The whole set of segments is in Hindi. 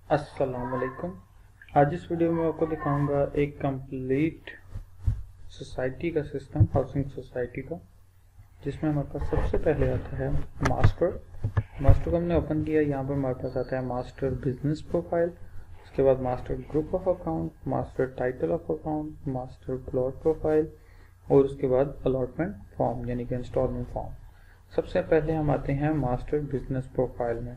अस्सलाम वालेकुम। आज इस वीडियो में आपको दिखाऊंगा एक कंप्लीट सोसाइटी का सिस्टम, हाउसिंग सोसाइटी का, जिसमें हमारे पास सबसे पहले आता है मास्टर को हमने ओपन किया। यहाँ पर हमारे पास आता है मास्टर बिजनेस प्रोफाइल, उसके बाद master group of account, master title of account, master plot profile और उसके बाद अलॉटमेंट फॉर्म यानी कि इंस्टॉलमेंट फॉर्म। सबसे पहले हम आते हैं मास्टर बिजनेस प्रोफाइल में।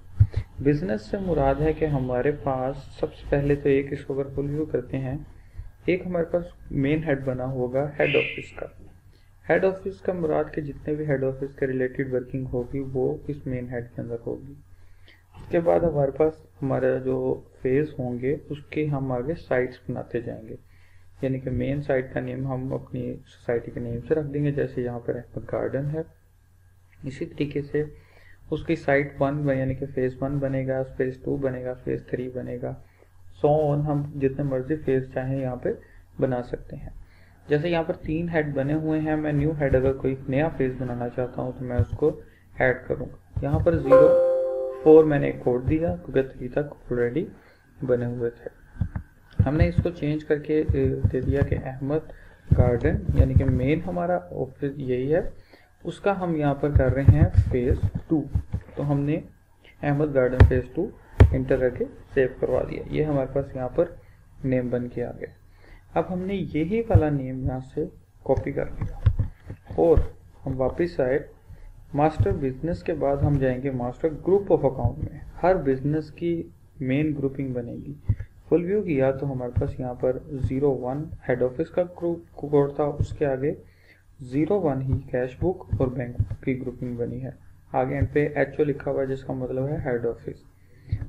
बिजनेस से मुराद है कि हमारे पास सबसे पहले तो एक, इसको अगर फुल व्यू करते हैं, एक हमारे पास मेन हेड बना होगा हेड ऑफिस का। हेड ऑफिस का मुराद के जितने भी हेड ऑफिस के रिलेटेड वर्किंग होगी वो इस मेन हेड के अंदर होगी। उसके बाद हमारे पास हमारा जो फेज होंगे उसके हम आगे साइट्स बनाते जाएंगे, यानी कि मेन साइट का नेम हम अपनी सोसाइटी के नेम से रख देंगे। जैसे यहाँ पर अहमद गार्डन है, इसी तरीके से उसकी साइट 1 यानी कि फेज 1 बनेगा, फेज 2 बनेगा, फेज 3 बनेगा, सो ऑन। हम जितने मर्जी फेज चाहें यहाँ पे बना सकते हैं। जैसे यहाँ पर 3 हेड बने हुए हैं, मैं न्यू हेड अगर कोई नया फेज बनाना चाहता हूँ तो मैं उसको ऐड करूँगा। यहाँ पर 04 मैंने एक कोड दिया क्योंकि 3 तक ऑलरेडी बने हुए थे। हमने इसको चेंज करके दे दिया कि अहमद गार्डन, यानी कि मेन हमारा ऑफिस यही है, उसका हम यहाँ पर कर रहे हैं फेज 2। तो हमने अहमद गार्डन फेज 2 इंटर करके सेव करवा दिया। ये हमारे पास यहाँ पर नेम बन के आ गया। अब हमने यही वाला नेम यहाँ से कॉपी कर लिया और हम वापस आए मास्टर बिजनेस के बाद हम जाएंगे मास्टर ग्रुप ऑफ अकाउंट में। हर बिजनेस की मेन ग्रुपिंग बनेगी। फुल व्यू किया तो हमारे पास यहाँ पर 01 हेड ऑफिस का ग्रुप कोड था, उसके आगे 01 ही कैश बुक और बैंक की ग्रुपिंग बनी है। आगे एंड पे एचओ लिखा हुआ है जिसका मतलब है हेड ऑफिस।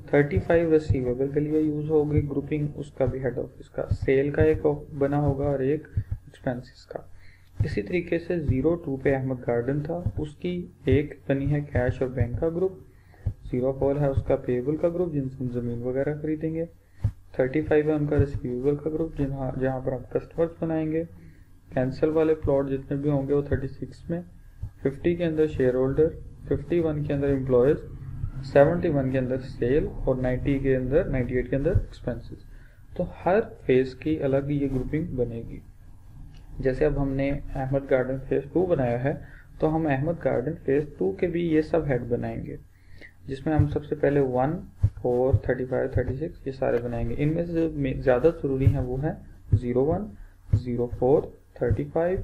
35 रिसीवेबल के लिए यूज होगी ग्रुपिंग, उसका भी हेड ऑफिस का। सेल का एक बना होगा और एक एक्सपेंसेस का। इसी तरीके से 02 पे अहमद गार्डन था, उसकी एक बनी है कैश और बैंक का ग्रुप। 04 है उसका पेएबल का ग्रुप जिनसे हम जमीन वगैरह खरीदेंगे। 35 है उनका रिसीवेबल का ग्रुप जहाँ पर हम कस्टमर्स बनाएंगे। कैंसिल वाले प्लॉट जितने भी होंगे वो 36 में। 50 के अंदर शेयर होल्डर, 51 के अंदर एम्प्लॉयज, 71 के अंदर सेल और 98 के अंदर एक्सपेंसेस। तो हर फेज की अलग ये ग्रुपिंग बनेगी। जैसे अब हमने अहमद गार्डन फेज 2 बनाया है तो हम अहमद गार्डन फेज 2 के भी ये सब हेड बनाएंगे, जिसमें हम सबसे पहले 1, 4, 35, 36 ये सारे बनाएंगे। इनमें से जो ज़्यादा ज़रूरी है वो है 01, 04, 35,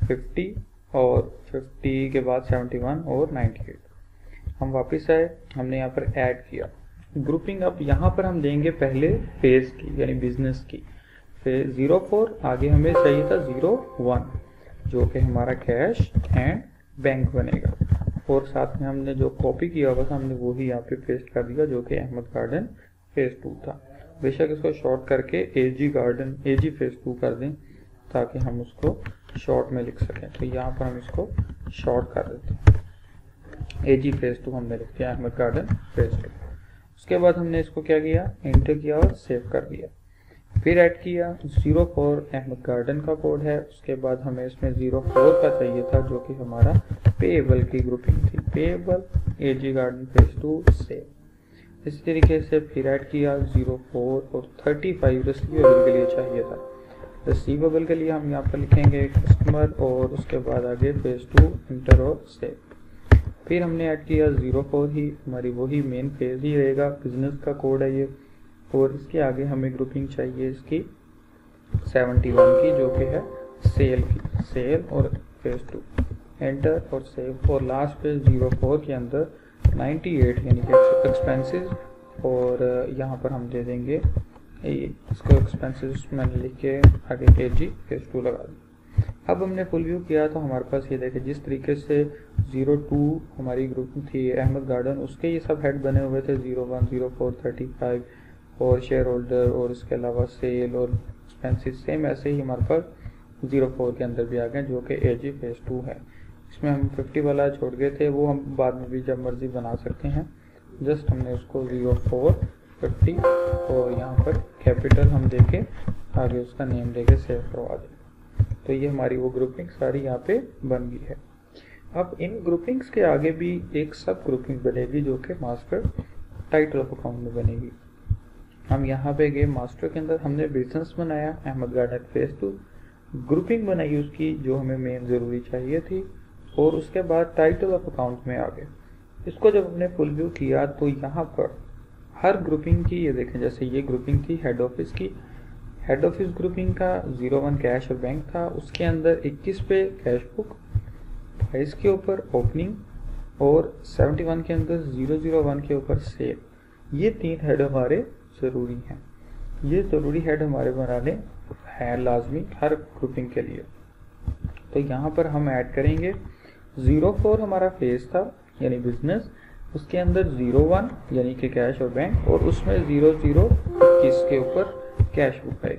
50 और 50 के बाद 71 और 98। हम वापस आए, हमने यहाँ पर ऐड किया ग्रुपिंग। अब यहाँ पर हम देंगे पहले फेज की यानी बिजनेस की। फेज 04 आगे हमें चाहिए था 01 जो कि हमारा कैश एंड बैंक बनेगा, और साथ में हमने जो कॉपी किया हुआ था हमने वो ही यहाँ पे पेस्ट कर दिया जो कि अहमद गार्डन फेज 2 था। बेशक इसको शॉर्ट करके एजी फेज 2 कर दें ताकि हम उसको शॉर्ट में लिख सकें। तो यहाँ पर हम इसको शॉर्ट कर देते हैं, एजी फेज 2 हमने लिख दिया अहमद गार्डन फेज 2। उसके बाद हमने इसको क्या किया, एंटर किया और सेव कर दिया। फिर ऐड किया 04 अहमद गार्डन का कोड है। उसके बाद हमें इसमें 04 का चाहिए था जो कि हमारा पेएबल की ग्रुपिंग थी, पेएबल एजी गार्डन फेज 2 सेव। इसी तरीके से फिर ऐड किया 04 और 35 रिसीवेबल के लिए चाहिए था। रिसीवेबल के लिए हम यहाँ पर लिखेंगे कस्टमर और उसके बाद आगे फेज 2 इंटर और सेव। फिर हमने ऐड किया 04 ही, हमारी वही मेन फेज ही रहेगा, बिजनेस का कोड है ये। और इसके आगे हमें ग्रुपिंग चाहिए इसकी 71 की जो कि है सेल की, सेल और फेज 2 एंटर और सेव। और लास्ट पे 04 के अंदर 98 यानी कि एक्सपेंसेस, और यहाँ पर हम दे देंगे इसको एक्सपेंसेस मैंने लिख के आगे एजी फेज 2 लगा दी। अब हमने फुल व्यू किया तो हमारे पास ये देखें जिस तरीके से 02 हमारी ग्रुप थी अहमद गार्डन, उसके ये सब हेड बने हुए थे 01, 04, 35 और शेयर होल्डर और इसके अलावा सेल और एक्सपेंसेस। सेम ऐसे ही हमारे पास 04 के अंदर भी आ गए जो कि एजी फेज 2 है। इसमें हम 50 वाला छोड़ गए थे, वो हम बाद में भी जब मर्जी बना सकते हैं। जस्ट हमने उसको 04, 50 और यहाँ पर कैपिटल हम देके आगे उसका नेम देके सेव करवा दें। तो ये हमारी वो ग्रुपिंग सारी यहाँ पे बन गई है। अब इन ग्रुपिंग्स के आगे भी एक सब ग्रुपिंग बनेगी जो कि मास्टर टाइटल ऑफ अकाउंट में बनेगी। हम यहाँ पे गए मास्टर के अंदर, हमने बिजनेस बनाया अहमद गार्डन फेज 2, ग्रुपिंग बनाई उसकी जो हमें मेन ज़रूरी चाहिए थी, और उसके बाद टाइटल ऑफ अकाउंट में आ गए। इसको जब हमने फुल व्यू किया तो यहाँ पर हर ग्रुपिंग की, ये देखें जैसे ये ग्रुपिंग थी हेड ऑफिस की, हेड ऑफिस ग्रुपिंग का 01 कैश और बैंक था, उसके अंदर 21 पे कैश बुक, 22 के ऊपर ओपनिंग और 71 के अंदर 001 के ऊपर सेल। ये 3 हेड हमारे ज़रूरी हैं, ये ज़रूरी हेड हमारे बनाने हैं लाजमी हर ग्रुपिंग के लिए। तो यहाँ पर हम ऐड करेंगे 04 हमारा फेज था यानी बिजनेस, उसके अंदर 01 यानी कि कैश और बैंक, और उसमें 0021 के ऊपर कैश बुक है,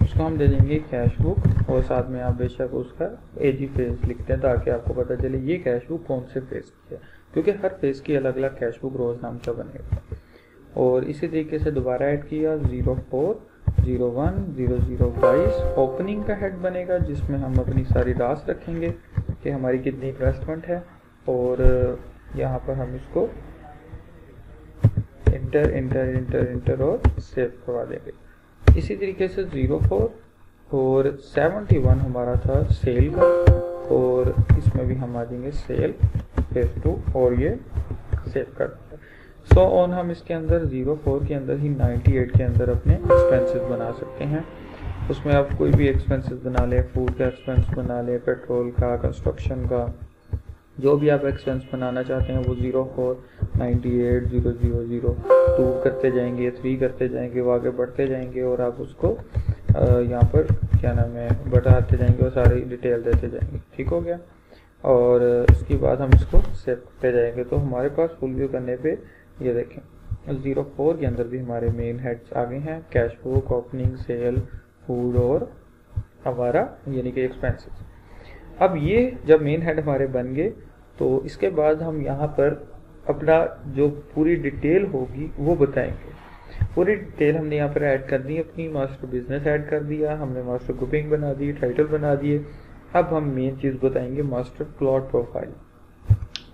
उसको हम दे देंगे कैश बुक, और साथ में आप बेशक उसका एजी फेज लिखते हैं ताकि आपको पता चले ये कैश बुक कौन से फेज की है, क्योंकि हर फेज की अलग अलग कैश बुक रोज नाम का बनेगा। और इसी तरीके से दोबारा ऐड किया 04, 01, 0022 ओपनिंग का हेड बनेगा जिसमें हम अपनी सारी रास रखेंगे कि हमारी कितनी इन्वेस्टमेंट है, और यहाँ पर हम इसको इंटर इंटर इंटर इंटर और सेव करवा देंगे। इसी तरीके से 04 और 71 हमारा था सेल का, और इसमें भी हम आ जाएंगे सेल फेज 2 और ये सेव कर देंगे। सो ऑन हम इसके अंदर 04 के अंदर ही 98 के अंदर अपने एक्सपेंसेस बना सकते हैं। उसमें आप कोई भी एक्सपेंसेस बना लें, फूड का एक्सपेंस बना लें, पेट्रोल का, कंस्ट्रक्शन का, जो भी आप एक्सपेंस बनाना चाहते हैं वो 04, 98, 0002 करते जाएंगे, 3 करते जाएंगे, वो आगे बढ़ते जाएंगे, और आप उसको यहाँ पर क्या नाम है बढ़ाते जाएंगे और सारी डिटेल देते जाएंगे। ठीक हो गया। और इसके बाद हम इसको सेव करते जाएंगे। तो हमारे पास फुल व्यू करने पे ये देखें 04 के अंदर भी हमारे मेन हेड्स आ गए हैं, cash book, opening, sale, food और हमारा यानी कि एक्सपेंसेस। अब ये जब मेन हेड हमारे बन गए तो इसके बाद हम यहाँ पर अपना जो पूरी डिटेल होगी वो बताएंगे। पूरी डिटेल हमने यहाँ पर ऐड कर दी, अपनी मास्टर बिजनेस ऐड कर दिया, हमने मास्टर ग्रुपिंग बना दी, टाइटल बना दिए। अब हम मेन चीज़ बताएंगे master plot profile.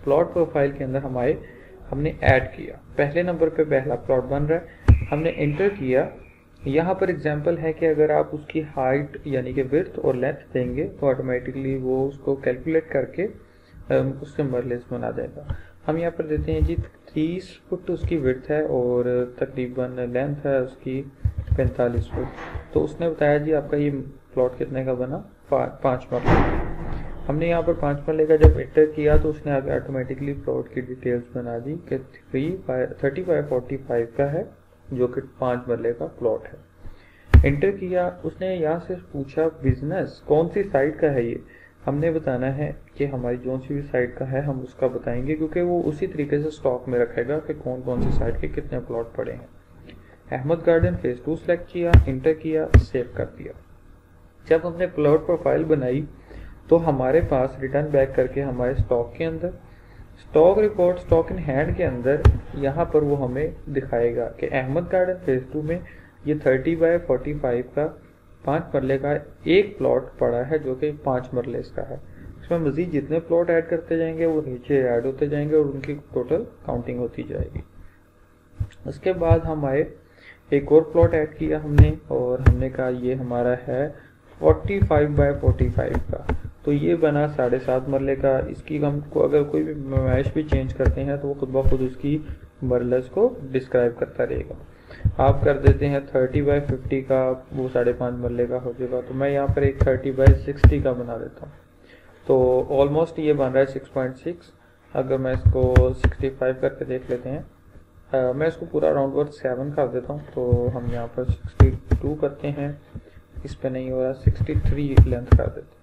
Plot profile के अंदर हमने ऐड किया, पहले नंबर पे पहला प्लॉट बन रहा है, हमने इंटर किया। यहाँ पर एग्जांपल है कि अगर आप उसकी हाइट यानी कि विड्थ और लेंथ देंगे तो ऑटोमेटिकली वो उसको कैलकुलेट करके उससे मरलेस बना देगा। हम यहाँ पर देते हैं जी 30 फुट उसकी विड्थ है और तकरीबन लेंथ है उसकी 45 फुट। तो उसने बताया जी आपका ये प्लॉट कितने का बना, 5 मरले। हमने यहाँ पर 5 मरले का जब इंटर किया तो उसने आगे ऑटोमेटिकली प्लॉट की डिटेल्स बना दी कि 3545 का है जो कि 5 मरले का प्लॉट है। इंटर किया, उसने यहाँ से पूछा बिजनेस कौन सी साइड का है, ये हमने बताना है कि हमारी जो सी भी साइड का है हम उसका बताएंगे, क्योंकि वो उसी तरीके से स्टॉक में रखेगा कि कौन कौन सी साइड के कितने प्लॉट पड़े हैं। अहमद गार्डन फेज 2 सेलेक्ट किया, इंटर किया, सेव कर दिया। जब हमने प्लॉट प्रोफाइल बनाई तो हमारे पास रिटर्न बैक करके हमारे स्टॉक के अंदर stock report stock in hand के अंदर यहाँ पर वो हमें दिखाएगा कि अहमद गार्डन फेज 2 में ये 30/45 का 5 मरले का एक प्लॉट पड़ा है जो कि 5 मरले इसका है। इसमें मजीद जितने प्लॉट ऐड करते जाएंगे वो नीचे ऐड होते जाएंगे और उनकी टोटल काउंटिंग होती जाएगी। उसके बाद हम आए, एक और प्लॉट ऐड किया हमने और हमने कहा ये हमारा है 45/45 का, तो ये बना 7.5 मरले का। इसकी हम को अगर कोई भी नुमाइश भी चेंज करते हैं तो वो खुद ब खुद उसकी मरलेस को डिस्क्राइब करता रहेगा। आप कर देते हैं 30/50 का, वो 5.5 मरले का हो जाएगा। तो मैं यहाँ पर एक 30/60 का बना देता हूँ, तो ऑलमोस्ट ये बन रहा है 6.6। अगर मैं इसको 65 करके देख लेते हैं, मैं इसको पूरा राउंड वर्ड 7 कर देता हूँ। तो हम यहाँ पर 62 करते हैं, इस पे नहीं हो रहा, 63 लेंथ कर देते हैं।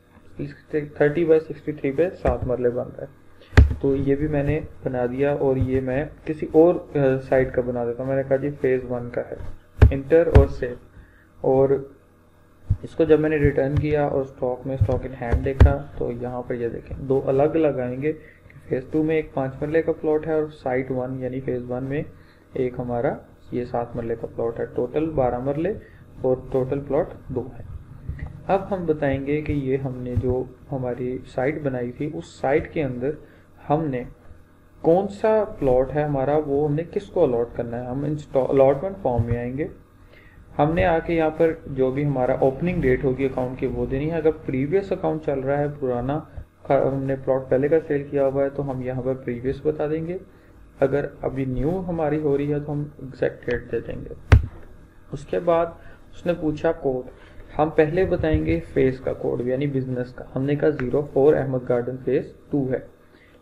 30/63 पे 7 मरले बन रहा है। तो ये भी मैंने बना दिया और ये मैं किसी और साइड का बना देता हूँ। मैंने कहा जी फेज 1 का है, इंटर और सेव। और इसको जब मैंने रिटर्न किया और स्टॉक में स्टॉक इन हैंड देखा तो यहाँ पर ये देखें दो अलग अलग आएंगे। फेज 2 में एक 5 मरले का प्लॉट है और साइट 1 यानी फेज 1 में एक हमारा ये 7 मरले का प्लॉट है। टोटल 12 मरले और टोटल प्लॉट 2 है। अब हम बताएंगे कि ये हमने जो हमारी साइट बनाई थी उस साइट के अंदर हमने कौन सा प्लॉट है हमारा, वो हमने किसको अलॉट करना है। हम अलॉटमेंट फॉर्म में आएंगे, हमने आके यहाँ पर जो भी हमारा ओपनिंग डेट होगी अकाउंट की वो देनी है। अगर प्रीवियस अकाउंट चल रहा है, पुराना हमने प्लॉट पहले का सेल किया हुआ है, तो हम यहाँ पर प्रीवियस बता देंगे। अगर अभी न्यू हमारी हो रही है तो हम एग्जैक्ट डेट दे देंगे। उसके बाद उसने पूछा कोड, हम पहले बताएंगे फेस का कोड यानी बिजनेस का। हमने कहा 04 अहमद गार्डन फेस 2 है।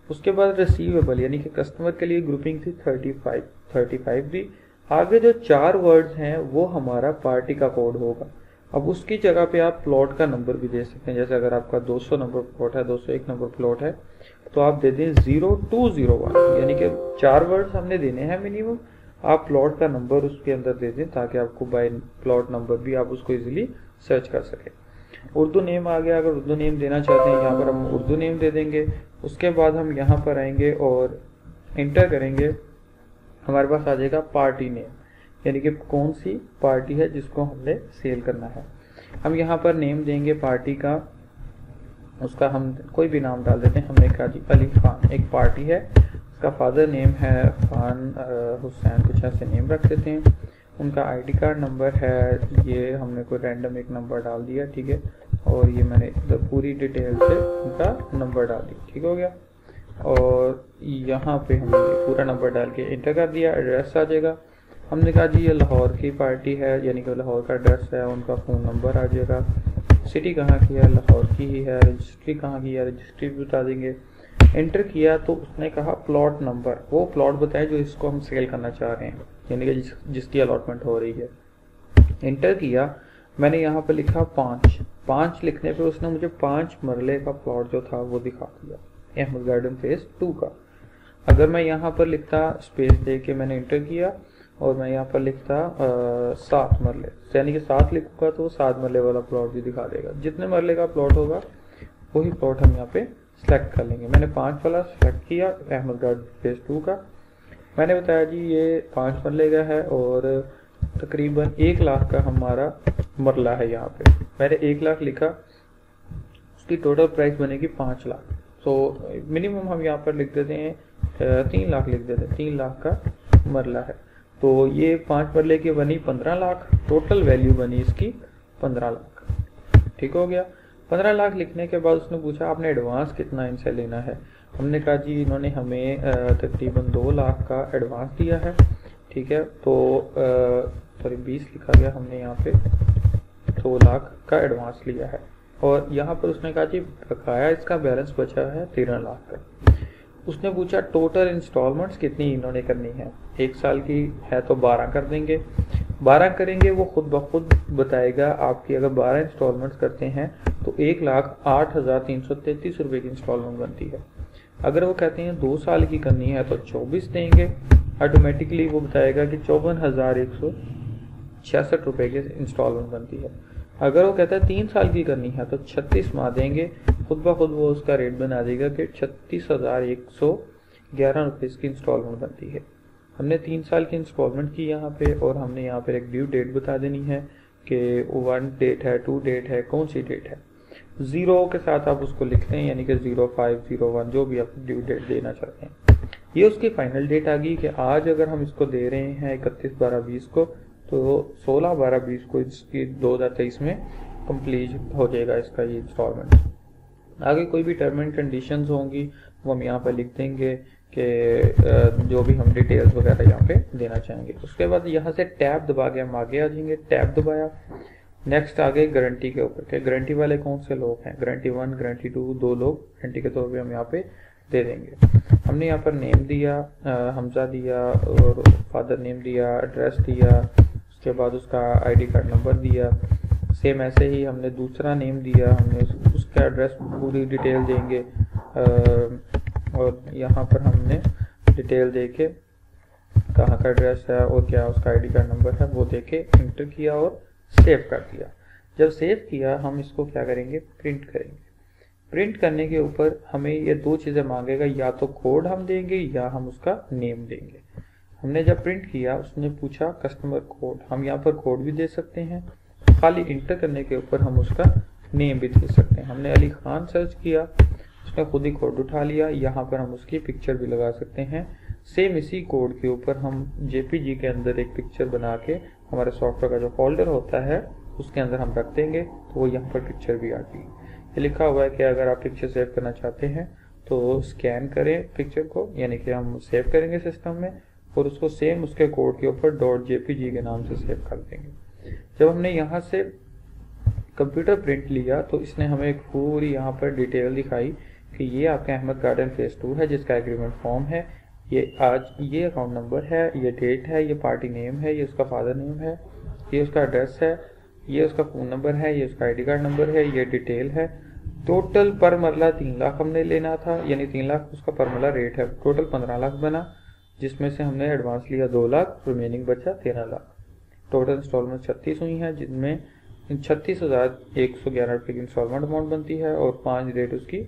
उसके बाद रिसीवेबल यानी कि कस्टमर के लिए ग्रुपिंग थी 35 दी। आगे जो 4 वर्ड्स हैं वो हमारा पार्टी का कोड होगा। अब उसकी जगह पे आप प्लॉट का नंबर भी दे सकते हैं। जैसे अगर आपका 200 नंबर प्लॉट है, 201 नंबर प्लॉट है, तो आप दे दें 0201, यानी कि 4 वर्ड्स हमने देने हैं मिनिमम। आप प्लॉट का नंबर उसके अंदर दे दें ताकि आपको बाय प्लॉट नंबर भी आप उसको इजीली सर्च कर सकें। उर्दू नेम आ गया, अगर उर्दू नेम देना चाहते हैं यहाँ पर हम उर्दू नेम दे देंगे। उसके बाद हम यहाँ पर आएंगे और इंटर करेंगे, हमारे पास आ जाएगा पार्टी नेम, यानी कि कौन सी पार्टी है जिसको हमने सेल करना है। हम यहाँ पर नेम देंगे पार्टी का, उसका हम कोई भी नाम डाल देते हैं। हमने कहा जी अली खान एक पार्टी है, उसका फादर नेम है खान हुसैन, कुछ ऐसे नेम रख देते हैं। उनका आईडी कार्ड नंबर है, ये हमने कोई रैंडम एक नंबर डाल दिया, ठीक है। और ये मैंने पूरी डिटेल से उनका नंबर डाल दिया, ठीक हो गया। और यहाँ पे हमने पूरा नंबर डाल के इंटर कर दिया, एड्रेस आ जाएगा। हमने कहा जी ये लाहौर की पार्टी है, यानी कि लाहौर का एड्रेस है, उनका फ़ोन नंबर आ जाएगा। सिटी कहाँ की है, लाहौर की ही है। रजिस्ट्री कहाँ की है, रजिस्ट्री भी बता देंगे। इंटर किया तो उसने कहा प्लॉट नंबर, वो प्लॉट बताए जो इसको हम सेल करना चाह रहे हैं, यानी कि जिसकी अलॉटमेंट हो रही है। इंटर किया, मैंने यहाँ पर लिखा 5 लिखने पे उसने मुझे 5 मरले का प्लॉट जो था वो दिखा दिया, अहमद गार्डन फेस 2 का। अगर मैं यहाँ पर लिखता, स्पेस दे के मैंने इंटर किया और मैं यहाँ पर लिखता 7 मरले, यानी कि 7 लिखूंगा तो 7 मरले वाला प्लॉट भी दिखा देगा। जितने मरले का प्लॉट होगा वही प्लॉट हम यहाँ पे सिलेक्ट कर लेंगे। मैंने 5 वाला सिलेक्ट किया, अहमद गार्डन फेस 2 का। मैंने बताया जी ये 5 मरले का है और तकरीबन 1 लाख का हमारा मरला है। यहाँ पे मैंने 1 लाख लिखा, उसकी टोटल प्राइस बनेगी 5 लाख। तो मिनिमम हम यहाँ पर लिख देते हैं 3 लाख लिख देते हैं, 3 लाख का मरला है। तो ये 5 मरले की बनी 15 लाख, टोटल वैल्यू बनी इसकी 15 लाख, ठीक हो गया। 15 लाख लिखने के बाद उसने पूछा आपने एडवांस कितना इनसे लेना है। हमने कहा जी इन्होंने हमें तकरीबन 2 लाख का एडवांस दिया है, ठीक है। तो सॉरी 20 लिखा गया, हमने यहाँ पे 2 लाख का एडवांस लिया है। और यहाँ पर उसने कहा जी बकाया इसका बैलेंस बचा है 13 लाख का। उसने पूछा टोटल इंस्टॉलमेंट्स कितनी इन्होंने करनी है। 1 साल की है तो 12 कर देंगे, 12 करेंगे वो खुद ब खुद बताएगा आपकी। अगर 12 इंस्टॉलमेंट्स करते हैं तो 1,08,333 रुपये की इंस्टॉलमेंट बनती है। अगर वो कहते हैं 2 साल की करनी है तो 24 देंगे, ऑटोमेटिकली वो बताएगा कि 54,166 रुपये की इंस्टॉलमेंट बनती है। अगर वो कहता है 3 साल की करनी है तो 36 माह देंगे, खुद ब खुद वो उसका रेट बना देगा कि 36,111 रुपये की इंस्टॉलमेंट बनती है। हमने 3 साल की इंस्टॉलमेंट की यहाँ पे, और हमने यहाँ पर एक ड्यू डेट बता देनी है कि 1 डेट है, 2 डेट है, कौन सी डेट है। 0 के साथ आप उसको लिखते हैं, यानी कि 0501 जो भी आप ड्यू डेट देना चाहते हैं। ये उसकी फाइनल डेट आ गई कि आज अगर हम इसको दे रहे हैं 31/12/20 को, तो 16/12/20 को इसकी 2023 में कंप्लीट हो जाएगा इसका ये इंस्टॉलमेंट। आगे कोई भी टर्म एंड कंडीशंस होंगी वो हम यहाँ पर लिख देंगे कि जो भी हम डिटेल्स वगैरह यहाँ पे देना चाहेंगे। उसके बाद यहाँ से टैब दबा के हम आगे आ जाएंगे। टैब दबाया, नेक्स्ट आगे गारंटी के ऊपर के गारंटी वाले कौन से लोग हैं, गारंटी 1 गारंटी 2 2 लोग गारंटी के तौर पे हम यहाँ पे दे देंगे। हमने यहाँ पर नेम दिया, हमजा दिया और फादर नेम दिया, एड्रेस दिया, उसके बाद उसका आईडी कार्ड नंबर दिया। सेम ऐसे ही हमने दूसरा नेम दिया, हमने उसका एड्रेस पूरी डिटेल देंगे और यहाँ पर हमने डिटेल दे के कहाँ का एड्रेस है और क्या उसका आईडी कार्ड नंबर है वो दे के इंटर किया और सेव कर दिया। जब सेव किया हम इसको क्या करेंगे, प्रिंट करेंगे। प्रिंट करने के ऊपर हमें ये 2 चीज़ें मांगेगा, या तो कोड हम देंगे या हम उसका नेम देंगे। हमने जब प्रिंट किया उसने पूछा कस्टमर कोड, हम यहाँ पर कोड भी दे सकते हैं, खाली इंटर करने के ऊपर हम उसका नेम भी दे सकते हैं। हमने अली खान सर्च किया उसने खुद ही कोड उठा लिया। यहाँ पर हम उसकी पिक्चर भी लगा सकते हैं। सेम इसी कोड के ऊपर हम जेपीजी के अंदर एक पिक्चर बना के हमारे सॉफ्टवेयर का जो फोल्डर होता है उसके अंदर हम रख देंगे, तो वो यहाँ पर पिक्चर भी आ गई। ये लिखा हुआ है कि अगर आप पिक्चर सेव करना चाहते हैं तो स्कैन करें पिक्चर को, यानी कि हम सेव करेंगे सिस्टम में और उसको सेम उसके कोड के ऊपर .jpg के नाम से सेव कर देंगे। जब हमने यहाँ से कंप्यूटर प्रिंट लिया तो इसने हमें एक पूरी यहाँ पर डिटेल दिखाई कि ये आपका अहमद गार्डन फेज 2 है जिसका एग्रीमेंट फॉर्म है, ये अकाउंट नंबर है, ये डेट है, ये पार्टी नेम है, ये उसका फादर नेम है, ये उसका एड्रेस है, ये उसका फ़ोन नंबर है, ये उसका आईडी कार्ड नंबर है, ये डिटेल है। टोटल पर मरला 3 लाख हमने लेना था, यानी 3 लाख उसका पर मरला रेट है। टोटल 15 लाख बना, जिसमें से हमने एडवांस लिया 2 लाख, रिमेनिंग बचा 13 लाख। टोटल इंस्टॉलमेंट 36 हुई हैं, जिनमें 36,111 रुपये की इंस्टॉलमेंट अमाउंट बनती है और 5 डेट उसकी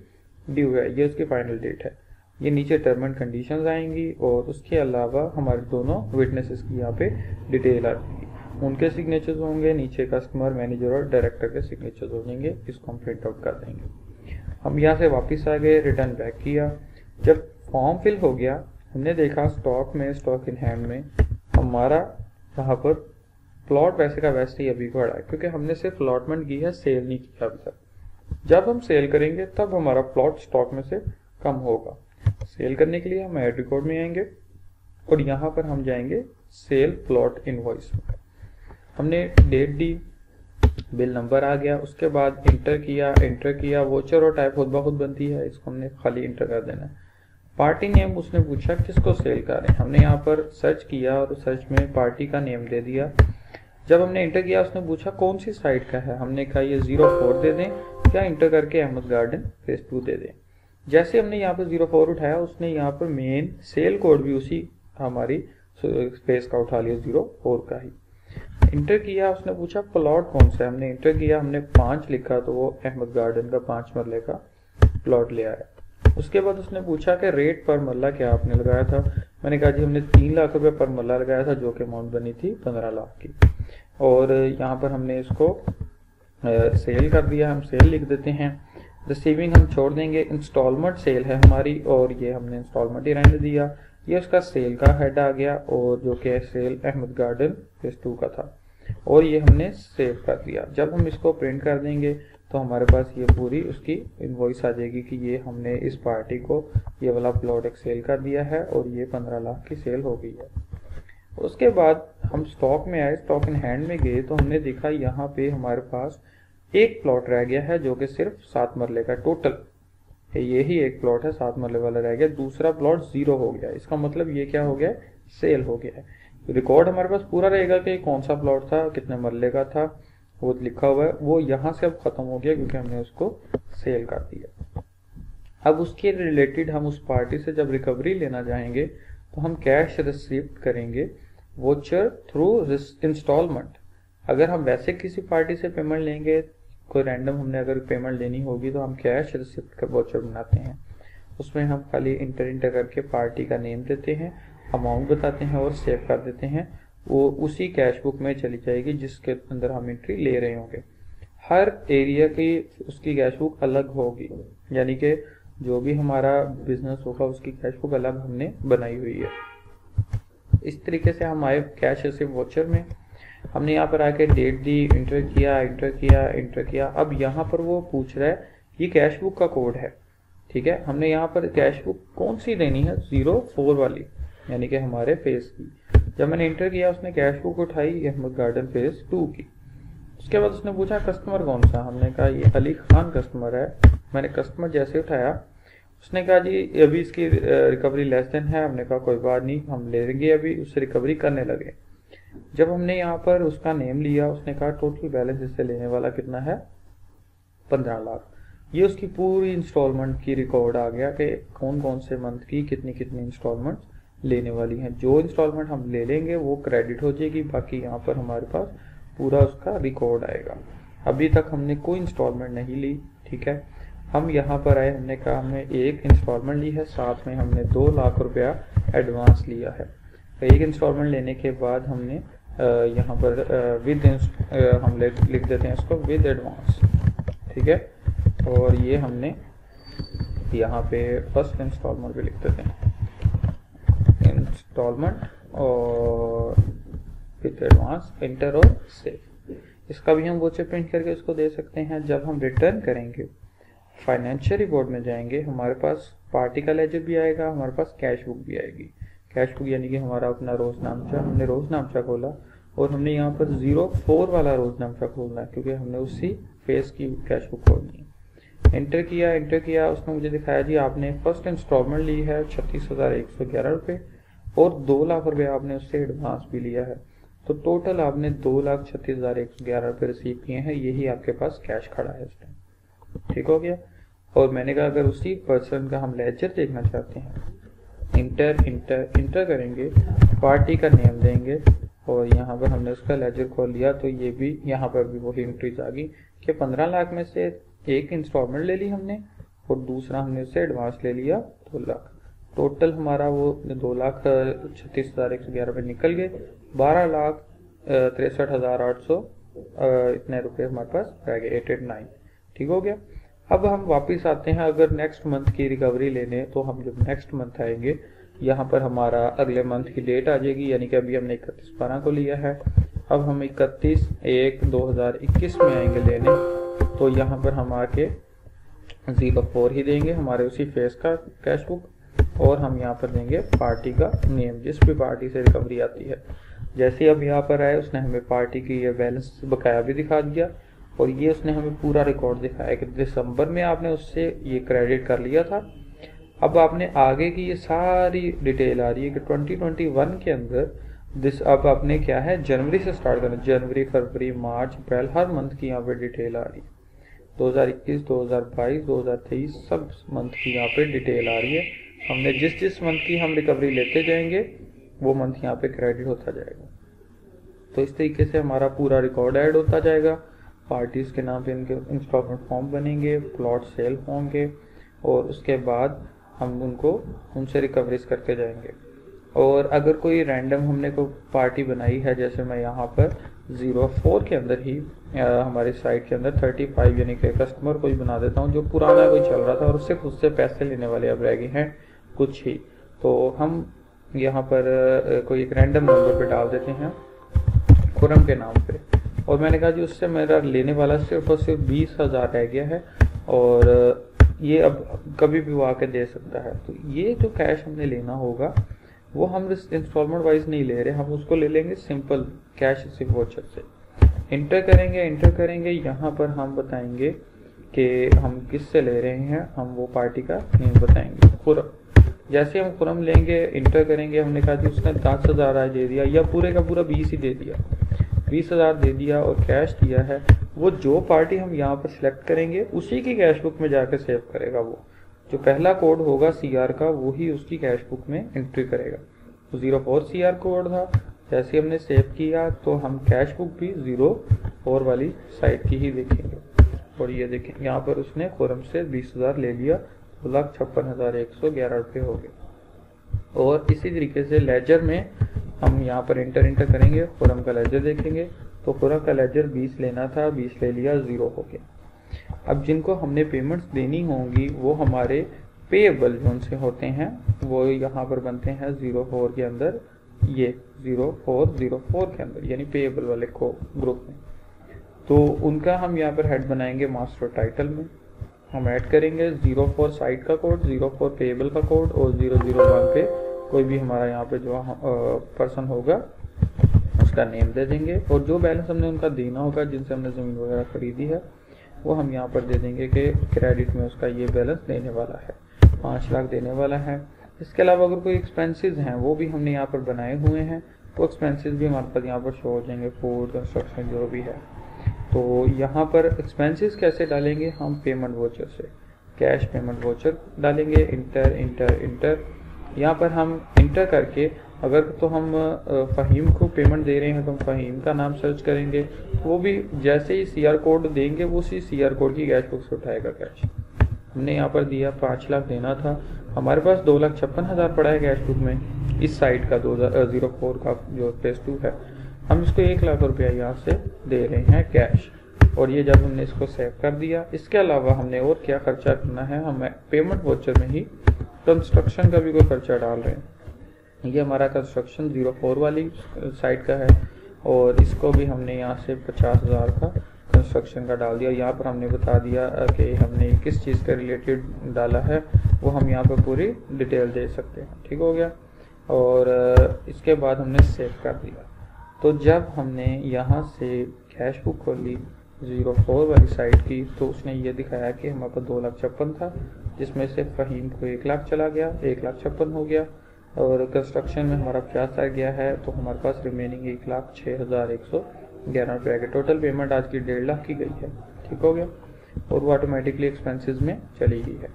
ड्यू है। ये उसकी फाइनल डेट है। ये नीचे टर्म एंड कंडीशंस आएंगी और उसके अलावा हमारे दोनों विटनेसेस की यहाँ पे डिटेल आती है, उनके सिग्नेचर्स होंगे, नीचे कस्टमर, मैनेजर और डायरेक्टर के सिग्नेचर्स हो जाएंगे। इसको हम प्रिंट आउट कर देंगे। हम यहाँ से वापस आ गए, रिटर्न बैक किया। जब फॉर्म फिल हो गया हमने देखा स्टॉक में, स्टॉक इन हैंड में हमारा यहाँ पर प्लॉट वैसे का वैसे ही अभी खड़ा है, क्योंकि हमने सिर्फ अलॉटमेंट की है, सेल नहीं किया अभी तक। जब हम सेल करेंगे तब हमारा प्लॉट स्टॉक में से कम होगा। सेल करने के लिए हम ऐड रिकॉर्ड में आएंगे और यहाँ पर हम जाएंगे सेल प्लॉट इनवॉइस में। हमने डेट दी, बिल नंबर आ गया, उसके बाद इंटर किया, वोचर और टाइप खुद ब खुद बनती है, इसको हमने खाली इंटर कर देना है। पार्टी नेम उसने पूछा किसको सेल कर रहे हैं, हमने यहाँ पर सर्च किया और सर्च में पार्टी का नेम दे दिया। जब हमने इंटर किया उसने पूछा कौन सी साइट का है, हमने कहा ये 04 दे दें या इंटर करके अहमद गार्डन फेज 2 दे दें। जैसे हमने यहाँ पर 04 उठाया उसने यहाँ पर मेन सेल कोड भी उसी हमारी फेज का उठा लिया, 04 का ही। इंटर किया, उसने पूछा प्लॉट कौन सा है, हमने इंटर किया, हमने 5 लिखा तो वो अहमद गार्डन का 5 मरले का प्लॉट ले आया। उसके बाद उसने पूछा कि रेट पर मरला क्या आपने लगाया था, मैंने कहा जी हमने 3 लाख रुपए पर मरला लगाया था, जो कि अमाउंट बनी थी 15 लाख की। और यहाँ पर हमने इसको सेल कर दिया, हम सेल लिख देते हैं। रिसीविंग हम छोड़ देंगे, इंस्टॉलमेंट सेल है हमारी और ये हमने इंस्टॉलमेंट ही रहने दिया। ये उसका सेल का हेड आ गया और जो कि सेल अहमद गार्डन फेज 2 का था, और ये हमने सेव कर दिया। जब हम इसको प्रिंट कर देंगे तो हमारे पास ये पूरी उसकी इनवॉइस आ जाएगी कि ये हमने इस पार्टी को ये वाला प्लॉट एक सेल कर दिया है और ये 15 लाख की सेल हो गई है। उसके बाद हम स्टॉक में आए, स्टॉक इन हैंड में गए तो हमने देखा यहाँ पे हमारे पास एक प्लॉट रह गया है जो कि सिर्फ 7 मरले का, टोटल यही एक प्लॉट है 7 मरले वाला रह गया। दूसरा प्लॉट 0 हो गया, इसका मतलब ये क्या हो गया, सेल हो गया है। रिकॉर्ड हमारे पास पूरा रहेगा कि कौन सा प्लॉट था, कितने मरले का था, वो लिखा हुआ है, वो यहाँ से अब खत्म हो गया क्योंकि हमने उसको सेल कर दिया। अब उसके रिलेटेड हम उस पार्टी से जब रिकवरी लेना चाहेंगे तो हम कैश रिसीव्ड करेंगे वोचर थ्रू इंस्टॉलमेंट। अगर हम वैसे किसी पार्टी से पेमेंट लेंगे, कोई रैंडम हमने अगर पेमेंट लेनी होगी तो हम कैश रिसीव्ड का वोचर बनाते हैं। उसमें हम खाली इंटर करके पार्टी का नेम देते हैं, अमाउंट बताते हैं और सेव कर देते हैं। वो उसी कैश बुक में चली जाएगी जिसके अंदर हम एंट्री ले रहे होंगे। हर एरिया की उसकी कैश बुक अलग होगी, यानी कि जो भी हमारा बिजनेस होगा उसकी कैश बुक अलग हमने बनाई हुई है। इस तरीके से हम आए कैश रिसीव वोचर में। हमने यहाँ पर आके डेट दी, इंटर किया। अब यहाँ पर वो पूछ रहा है ये कैश बुक का कोड है, ठीक है। हमने यहाँ पर कैश बुक कौन सी देनी है, 04 वाली, यानी कि हमारे फेज की। जब मैंने इंटर किया उसने कैश बुक उठाई अहमद गार्डन फेज 2 की। उसके बाद उसने पूछा कस्टमर कौन सा, हमने कहा ये अली खान कस्टमर है। मैंने कस्टमर जैसे उठाया उसने कहा जी अभी इसकी रिकवरी लेस देन है। हमने कहा कोई बात नहीं, हम ले लेंगे, अभी उससे रिकवरी करने लगे। जब हमने यहाँ पर उसका नेम लिया उसने कहा टोटल बैलेंस इससे लेने वाला कितना है, 15 लाख। ये उसकी पूरी इंस्टॉलमेंट की रिकॉर्ड आ गया कि कौन कौन से मंथ की कितनी कितनी इंस्टॉलमेंट लेने वाली हैं। जो इंस्टॉलमेंट हम ले लेंगे वो क्रेडिट हो जाएगी, बाकी यहाँ पर हमारे पास पूरा उसका रिकॉर्ड आएगा। अभी तक हमने कोई इंस्टॉलमेंट नहीं ली, ठीक है। हम यहाँ पर आए, हमने कहा हमने एक इंस्टॉलमेंट ली है, साथ में हमने 2 लाख रुपया एडवांस लिया है। एक इंस्टॉलमेंट लेने के बाद हमने यहाँ पर हम लिख देते हैं इसको विद एडवांस, ठीक है। और ये हमने यहाँ पे फर्स्ट इंस्टॉलमेंट भी लिख देते हैं, इंस्टॉलमेंट और फिर एडवांस, इंटर और सेव। इसका भी हम वोचर प्रिंट करके उसको दे सकते हैं। जब हम रिटर्न करेंगे फाइनेंशियल रिपोर्ट में जाएंगे, हमारे पास पार्टी का लेजर भी आएगा, हमारे पास कैश बुक भी आएगी। कैश बुक यानी कि हमारा अपना रोजनामचा, हमने रोजनामचा खोला और हमने यहाँ पर 04 वाला रोजनामचा खोलना है क्योंकि हमने उसी फेस की कैश बुक खोलनी है। एंटर किया, उसने मुझे दिखाया जी आपने फर्स्ट इंस्टॉलमेंट ली है 36,111 रुपये और 2 लाख रुपये आपने उससे एडवांस भी लिया है, तो टोटल आपने 2,36,111 रुपये रिसीव किए हैं। यही आपके पास कैश खड़ा है इस टाइम, ठीक हो गया। और मैंने कहा अगर उसी पर्सन का हम लेजर देखना चाहते हैं, इंटर करेंगे, पार्टी का नेम देंगे और यहाँ पर हमने उसका लेजर खोल लिया, तो ये भी यहाँ पर भी वही एंट्रीज आ गई कि 15 लाख में से एक इंस्टॉलमेंट ले ली हमने और दूसरा हमने उससे एडवांस ले लिया 2 लाख। टोटल हमारा वो 2,36,111 रुपये निकल गए, 12,63,800 इतने रुपये हमारे पास रह गए, 889, ठीक हो गया। अब हम वापस आते हैं अगर नेक्स्ट मंथ की रिकवरी लेने, तो हम जब नेक्स्ट मंथ आएंगे यहाँ पर हमारा अगले मंथ की डेट आ जाएगी, यानी कि अभी हमने 31/12 को लिया है। अब हम 31/1/2021 में आएंगे लेने, तो यहाँ पर हम आके 04 ही देंगे, हमारे उसी फेस का कैश बुक, और हम यहाँ पर देंगे पार्टी का नेम, जिस भी पार्टी से रिकवरी आती है। जैसे अब यहाँ पर आए उसने हमें पार्टी की ये बैलेंस बकाया भी दिखा दिया और ये उसने हमें पूरा रिकॉर्ड दिखाया कि दिसंबर में आपने उससे ये क्रेडिट कर लिया था। अब आपने आगे की ये सारी डिटेल आ रही है कि 2021 के अंदर अब आपने क्या है जनवरी से स्टार्ट करना, जनवरी, फरवरी, मार्च, अप्रैल, हर मंथ की यहाँ पे डिटेल आ रही है। 2021, 2022, 2023 सब मंथ की यहाँ पे डिटेल आ रही है। हमने जिस मंथ की हम रिकवरी लेते जाएंगे वो मंथ यहाँ पे क्रेडिट होता जाएगा। तो इस तरीके से हमारा पूरा रिकॉर्ड ऐड होता जाएगा। पार्टीज के नाम पे इनके इंस्टॉलमेंट फॉर्म बनेंगे, प्लॉट सेल होंगे और उसके बाद हम उनसे रिकवरीज करते जाएंगे। और अगर कोई रैंडम हमने कोई पार्टी बनाई है, जैसे मैं यहाँ पर 04 के अंदर ही हमारी साइट के अंदर 35 यानी कि कस्टमर कोई बना देता हूँ जो पुराना कोई चल रहा था और सिर्फ उससे पैसे लेने वाले अब रह गए हैं कुछ ही, तो हम यहाँ पर कोई एक रैंडम नंबर पे डाल देते हैं खुरम के नाम पे। और मैंने कहा जी उससे मेरा लेने वाला सिर्फ और सिर्फ 20,000 रह गया है और ये अब कभी भी वो आके दे सकता है। तो ये जो कैश हमने लेना होगा वो हम इंस्टॉलमेंट वाइज नहीं ले रहे, हम उसको ले लेंगे सिंपल कैश रिसीव वाउचर से। इंटर करेंगे, यहाँ पर हम बताएंगे कि हम किससे ले रहे हैं, हम वो पार्टी का नेम बताएंगे, खुरम। जैसे हम खुरम लेंगे, इंटर करेंगे, हमने कहा जी उसने 10,000 आज दे दिया या पूरे का पूरा 20 ही दे दिया, 20,000 दे दिया और कैश दिया है, वो जो पार्टी हम यहाँ पर सिलेक्ट करेंगे उसी की कैश बुक में जाकर सेव करेगा। वो जो पहला कोड होगा CR का वही उसकी कैश बुक में एंट्री करेगा। तो 04 CR कोड था, जैसे हमने सेव किया तो हम कैश बुक भी 04 वाली साइड की ही देखेंगे। और ये देखें यहाँ पर उसने खुरम से 20,000 ले लिया, 2,56,111 रुपये हो गए। और इसी तरीके से लेजर में हम यहाँ पर इंटर करेंगे, खुरम का लेजर देखेंगे, तो खुरम का लेजर 20 लेना था, 20 ले लिया, 0 हो गया। अब जिनको हमने पेमेंट्स देनी होंगी वो हमारे पेएबल जोन से होते हैं, वो यहाँ पर बनते हैं 04 के अंदर, ये 04 के अंदर यानी पेएबल वाले को ग्रुप में। तो उनका हम यहाँ पर हेड बनाएंगे मास्टर टाइटल में, हम ऐड करेंगे 04 साइट का कोड, 04 पेएबल का कोड और 001 पे कोई भी हमारा यहाँ पे जो पर्सन होगा उसका नेम दे देंगे। और जो बैलेंस हमने उनका देना होगा जिनसे हमने ज़मीन वगैरह खरीदी है वो हम यहाँ पर दे देंगे कि क्रेडिट में उसका ये बैलेंस देने वाला है, 5 लाख देने वाला है। इसके अलावा अगर कोई एक्सपेंसेस हैं वो भी हमने यहाँ पर बनाए हुए हैं, वो एक्सपेंसेस भी हमारे पास यहाँ पर शो हो जाएंगे, फूड, कंस्ट्रक्शन जो भी है। तो यहाँ पर एक्सपेंसेस कैसे डालेंगे, हम पेमेंट वोचर से कैश पेमेंट वोचर डालेंगे, इंटर। यहाँ पर हम इंटर करके अगर तो हम फ़हीम को पेमेंट दे रहे हैं तो हम फ़हीम का नाम सर्च करेंगे, वो भी जैसे ही CR कोड देंगे वो उसी CR कोड की कैश बुक से उठाएगा कैश। हमने यहाँ पर दिया 5 लाख देना था, हमारे पास 2,56,000 पड़ा है कैश बुक में इस साइड का 2004 का जो फेस 2 है, हम इसको 1 लाख रुपया यहाँ से दे रहे हैं कैश। और ये जब हमने इसको सेव कर दिया, इसके अलावा हमने और क्या खर्चा करना है, हम पेमेंट वाउचर में ही कंस्ट्रक्शन का भी कोई खर्चा डाल रहे हैं। ये हमारा कंस्ट्रक्शन 04 वाली साइट का है और इसको भी हमने यहाँ से 50,000 का कंस्ट्रक्शन का डाल दिया। यहाँ पर हमने बता दिया कि हमने किस चीज़ के रिलेटेड डाला है, वो हम यहाँ पर पूरी डिटेल दे सकते हैं। ठीक हो गया। और इसके बाद हमने सेव कर दिया। तो जब हमने यहाँ से कैश बुक खोली 04 वाली साइट की, तो उसने ये दिखाया कि हमारे पास 2,56,000 था, जिसमें से फ़हीम को 1 लाख चला गया, 1,56,000 हो गया। और कंस्ट्रक्शन में हमारा 50 आ गया है, तो हमारे पास रिमेनिंग 1,06,111 रुपये आ गया। टोटल पेमेंट आज की 1.5 लाख की गई है। ठीक हो गया। और वो ऑटोमेटिकली एक्सपेंसेस में चली गई है।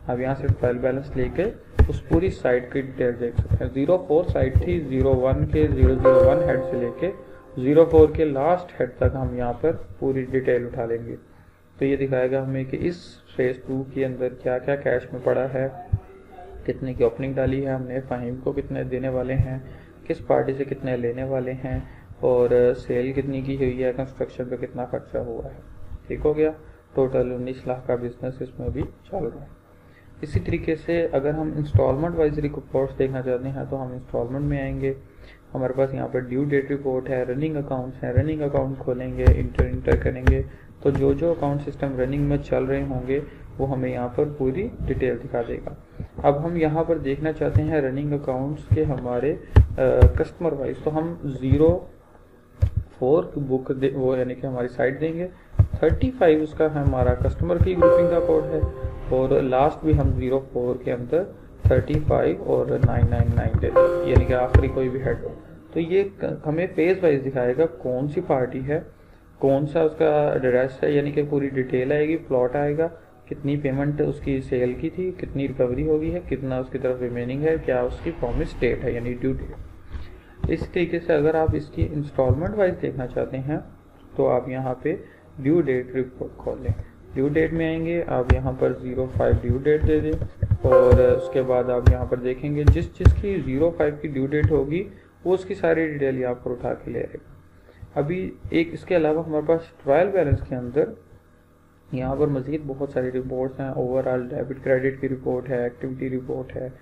अब यहाँ से ट्रायल बैलेंस लेके उस पूरी साइट की डिटेल देख सकते हैं। 04 साइट थी, 01 के 001 हेड से लेके 04 के लास्ट हेड तक हम यहाँ पर पूरी डिटेल उठा लेंगे। तो ये दिखाएगा हमें कि इस फेज़ 2 के अंदर क्या क्या कैश में पड़ा है, कितने की ओपनिंग डाली है हमने, फ़हीम को कितने देने वाले हैं, किस पार्टी से कितने लेने वाले हैं, और सेल कितनी की हुई है, कंस्ट्रक्शन पे कितना खर्चा हुआ है। ठीक हो गया। टोटल 19 लाख का बिजनेस इसमें भी चल रहा है। इसी तरीके से अगर हम इंस्टॉलमेंट वाइज रिपोर्ट्स देखना चाहते हैं तो हम इंस्टॉलमेंट में आएंगे। हमारे पास यहाँ पर ड्यू डेट रिपोर्ट है, रनिंग अकाउंट्स हैं, रनिंग अकाउंट खोलेंगे, इंटर करेंगे, तो जो अकाउंट सिस्टम रनिंग में चल रहे होंगे वो हमें यहाँ पर पूरी डिटेल दिखा देगा। अब हम यहाँ पर देखना चाहते हैं रनिंग अकाउंट्स के हमारे कस्टमर वाइज, तो हम 04 बुक वो यानी कि हमारी साइट देंगे, 35 उसका हमारा कस्टमर की ग्रुपिंग का कोड है, और लास्ट भी हम 04 के अंदर 35 और 999 दे दें, यानी कि आखिरी कोई भी हेड हो। तो ये हमें फेज वाइज दिखाएगा कौन सी पार्टी है, कौन सा उसका एड्रेस है, यानी कि पूरी डिटेल आएगी, प्लॉट आएगा, कितनी पेमेंट उसकी सेल की थी, कितनी रिकवरी होगी है, कितना उसकी तरफ रिमेनिंग है, क्या उसकी प्रॉमिस डेट है यानी ड्यू डेट। इस तरीके से अगर आप इसकी इंस्टॉलमेंट वाइज देखना चाहते हैं तो आप यहाँ पे ड्यू डेट रिपोर्ट खोल लें। ड्यू डेट में आएंगे, आप यहाँ पर 05 ड्यू डेट दे दें, और उसके बाद आप यहाँ पर देखेंगे जिस की 05 की ड्यू डेट होगी वो उसकी सारी डिटेल यहाँ पर उठा के ले आएगा। अभी एक इसके अलावा हमारे पास ट्रायल बैलेंस के अंदर यहाँ पर मज़ीद बहुत सारी रिपोर्ट्स हैं। ओवरऑल डेबिट क्रेडिट की रिपोर्ट है, एक्टिविटी रिपोर्ट है,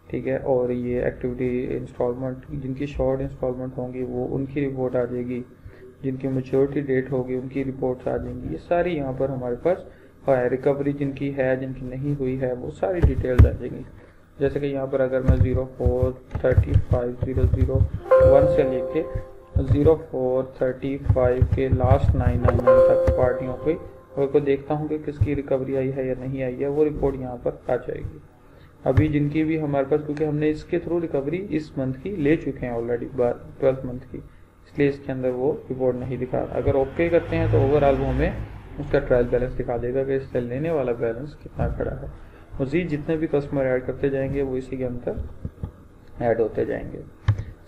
ठीक है, और ये एक्टिविटी इंस्टॉलमेंट जिनकी शॉर्ट इंस्टॉलमेंट होंगी वो उनकी रिपोर्ट आ जाएगी, जिनकी मैच्योरिटी डेट होगी उनकी रिपोर्ट्स आ जाएंगी। ये सारी यहाँ पर हमारे पास है, रिकवरी जिनकी है जिनकी नहीं हुई है वो सारी डिटेल्स आ जाएंगी। जैसे कि यहाँ पर अगर मैं 04350001 से लेके 0435 के लास्ट 999 तक पार्टियों को देखता हूँ कि किसकी रिकवरी आई है या नहीं आई है, वो रिपोर्ट यहाँ पर आ जाएगी। अभी जिनकी भी हमारे पास, क्योंकि हमने इसके थ्रू रिकवरी इस मंथ की ले चुके हैं ऑलरेडी 12 मंथ की, इसलिए इसके अंदर वो रिपोर्ट नहीं दिखा। अगर ओके करते हैं तो ओवरऑल वो हमें उसका ट्रायल बैलेंस दिखा देगा कि इससे लेने वाला बैलेंस कितना खड़ा है। मज़ीद जितने भी कस्टमर ऐड करते जाएंगे वो इसी के अंदर ऐड होते जाएंगे।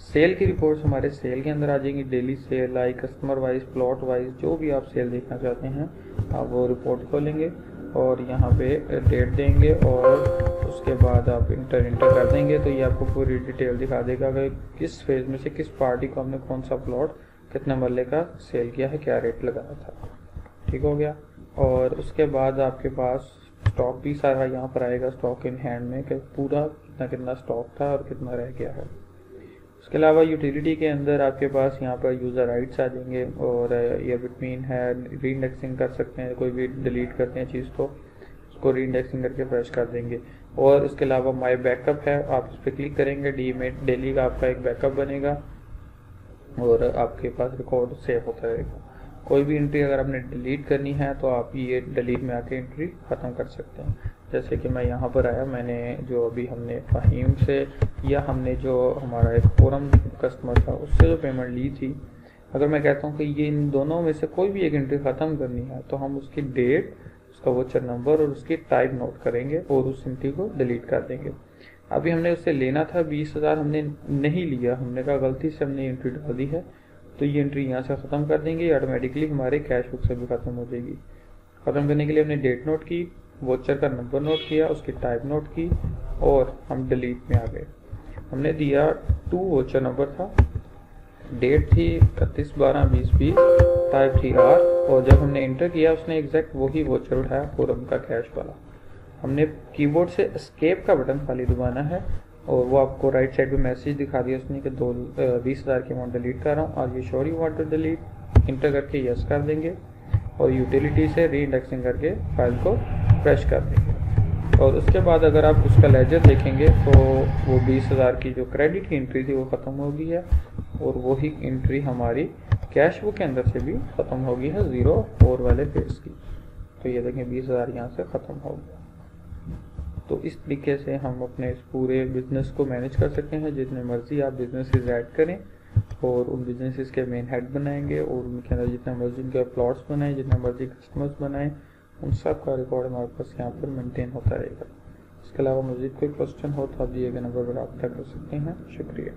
सेल की रिपोर्ट्स हमारे सेल के अंदर आ जाएंगी, डेली सेल आई, कस्टमर वाइज, प्लॉट वाइज, जो भी आप सेल देखना चाहते हैं आप वो रिपोर्ट खोलेंगे और यहाँ पे डेट देंगे और उसके बाद आप इंटर कर देंगे, तो ये आपको पूरी डिटेल दिखा देगा कि किस फेज़ में से किस पार्टी को हमने कौन सा प्लॉट कितने मरले का सेल किया है, क्या रेट लगाया था। ठीक हो गया। और उसके बाद आपके पास स्टॉक भी सारा यहाँ पर आएगा, स्टॉक इन हैंड में, कि पूरा कितना स्टॉक था और कितना रह गया है। उसके अलावा यूटिलिटी के अंदर आपके पास यहाँ पर यूज़र राइट्स आ जाएंगे, और ये बिटवीन है, री इंडेक्सिंग कर सकते हैं, कोई भी डिलीट करते हैं चीज़ तो उसको री इंडेक्सिंग करके फ्रेश कर देंगे। और इसके अलावा माई बैकअप है, आप इस पर क्लिक करेंगे, डेली का आपका एक बैकअप बनेगा और आपके पास रिकॉर्ड सेव होता रहेगा। कोई भी एंट्री अगर आपने डिलीट करनी है तो आप ये डिलीट में आके एंट्री ख़त्म कर सकते हैं। जैसे कि मैं यहाँ पर आया, मैंने जो अभी हमने फ़हीम से या हमने जो हमारा एक फोरम कस्टमर था उससे जो पेमेंट ली थी, अगर मैं कहता हूँ कि ये इन दोनों में से कोई भी एक एंट्री ख़त्म करनी है तो हम उसकी डेट, उसका वोचर नंबर और उसकी टाइप नोट करेंगे और उस एंट्री को डिलीट कर देंगे। अभी हमने उससे लेना था 20,000, हमने नहीं लिया, हमने कहा गलती से हमने एंट्री डाल दी है, तो ये एंट्री यहाँ से ख़त्म कर देंगे, ऑटोमेटिकली हमारे कैश बुक से भी ख़त्म हो जाएगी। ख़त्म करने के लिए हमने डेट नोट की, वोचर का नंबर नोट किया, उसकी टाइप नोट की और हम डिलीट में आ गए। हमने दिया 2 वोचर नंबर था, डेट थी 31/12/2020, टाइप थी R और जब हमने इंटर किया उसने एग्जैक्ट वही वोचर उठाया फोरम का कैश वाला। हमने कीबोर्ड से एस्केप का बटन खाली दबाना है और वो आपको राइट साइड पे मैसेज दिखा दिया उसने कि 20,000 की अमाउंट डिलीट कर रहा हूँ, और ये sure you want to delete, enter करके यस कर देंगे और यूटिलिटी से री इंडेक्सिंग करके फाइल को फ्रेश कर देंगे। और उसके बाद अगर आप उसका लेजर देखेंगे तो वो 20,000 की जो क्रेडिट की एंट्री थी वो ख़त्म हो गई है, और वही एंट्री हमारी कैश बुक के अंदर से भी ख़त्म हो गई है 0-4 वाले फेज की। तो ये देखें 20,000 यहाँ से ख़त्म हो गया। तो इस तरीके से हम अपने इस पूरे बिजनेस को मैनेज कर सकते हैं। जितने मर्जी आप बिजनेसेस ऐड करें और उन बिजनेसेस के मेन हेड बनाएंगे और उनके अंदर जितने मर्जी उनके प्लॉट्स बनाएं, जितने मर्जी कस्टमर्स बनाएं, उन सब का रिकॉर्ड हमारे पास यहाँ पर मेंटेन होता रहेगा। इसके अलावा मज़ीद कोई क्वेश्चन हो तो आप दिए गए नंबर पर रब्ता कर सकते हैं। शुक्रिया।